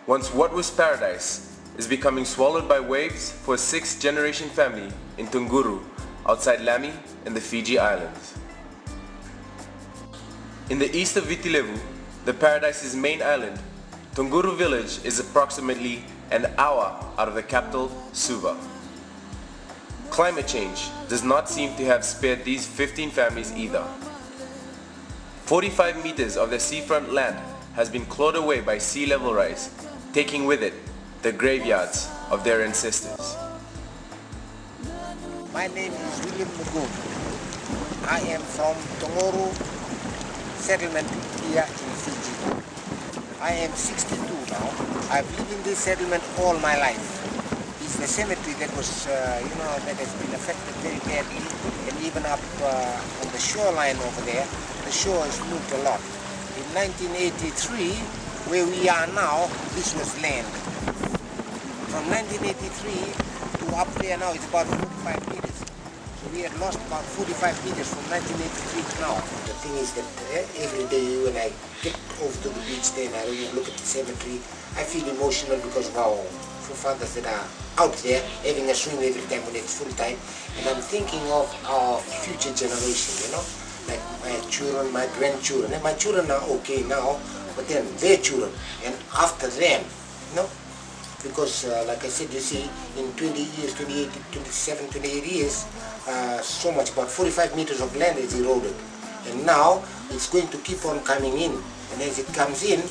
Once what was paradise is becoming swallowed by waves for a sixth-generation family in Tunguru, outside Lami in the Fiji Islands. In the east of Viti Levu, the paradise's main island, Tunguru village is approximately an hour out of the capital, Suva. Climate change does not seem to have spared these 15 families either. 45 meters of their seafront land has been clawed away by sea level rise, taking with it the graveyards of their ancestors. My name is Mcgoon. I am from Tunguru settlement here in Fiji. I am 62 now. I've lived in this settlement all my life. It's the cemetery that was, that has been affected very badly, and even up on the shoreline over there, the shore has moved a lot. In 1983, where we are now, this was land. From 1983 to up there now, it's about 45 meters. So we had lost about 45 meters from 1983 to now. The thing is that every day when I get over to the beach there and I look at the cemetery, I feel emotional because of our forefathers that are out there having a swim every time when it's full time. And I'm thinking of our future generation, like my children, my grandchildren. And my children are okay now, but then their children and after them, because like I said, you see, in 20 years, 28, 27, 28 years, so much, about 45 meters of land is eroded. And now it's going to keep on coming in. And as it comes in,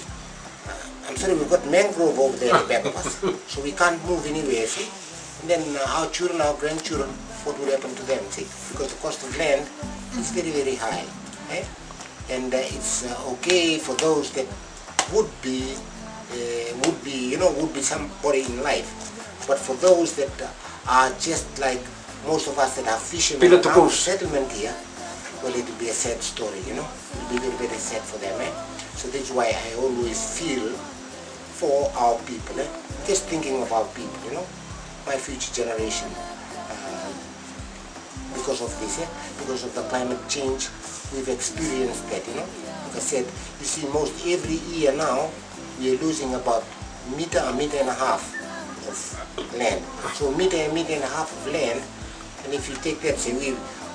I'm sorry, we've got mangrove over there at the back of us. So we can't move anywhere, see? And then our children, our grandchildren, what will happen to them, see? Because the cost of land is very, very high. And it's okay for those that would be somebody in life. But for those that are just like most of us that are fishermen around the settlement here, well, it will be a sad story, It will be very, very sad for them, So that's why I always feel for our people, Just thinking about people, my future generation. Because of this, because of the climate change, we've experienced that, Like I said, you see, most every year now, we are losing about a meter and a half of land. So a meter and a half of land, and if you take that, say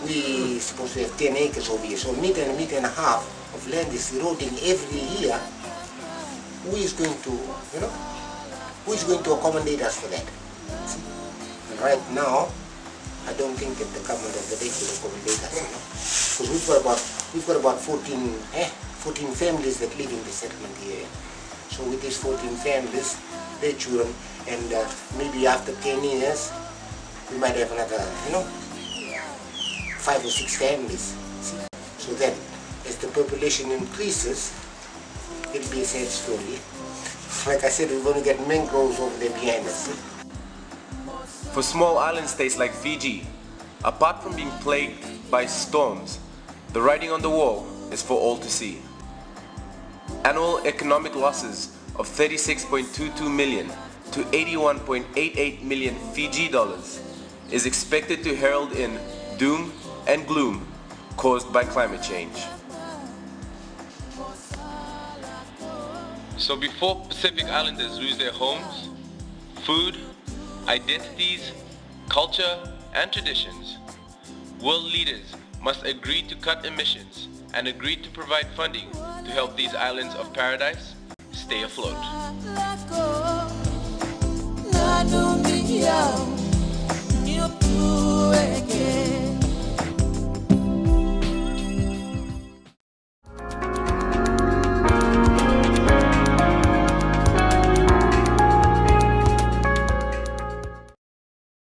we supposed to have 10 acres over here, so a meter and a half of land is eroding every year. Who is going to, who is going to accommodate us for that? See? And right now, I don't think that the government of the day will accommodate us, because we've got about 14 families that live in the settlement here. So with these 14 families, their children, and maybe after 10 years, we might have another, 5 or 6 families. See? So then, as the population increases, it'll be a sad story. Like I said, we're going to get mangroves over there behind us. See? For small island states like Fiji, apart from being plagued by storms, the writing on the wall is for all to see. Annual economic losses of 36.22 million to 81.88 million Fiji dollars is expected to herald in doom and gloom caused by climate change. So before Pacific Islanders lose their homes, food, identities, culture, and traditions, world leaders must agree to cut emissions and agree to provide funding to help these islands of paradise stay afloat.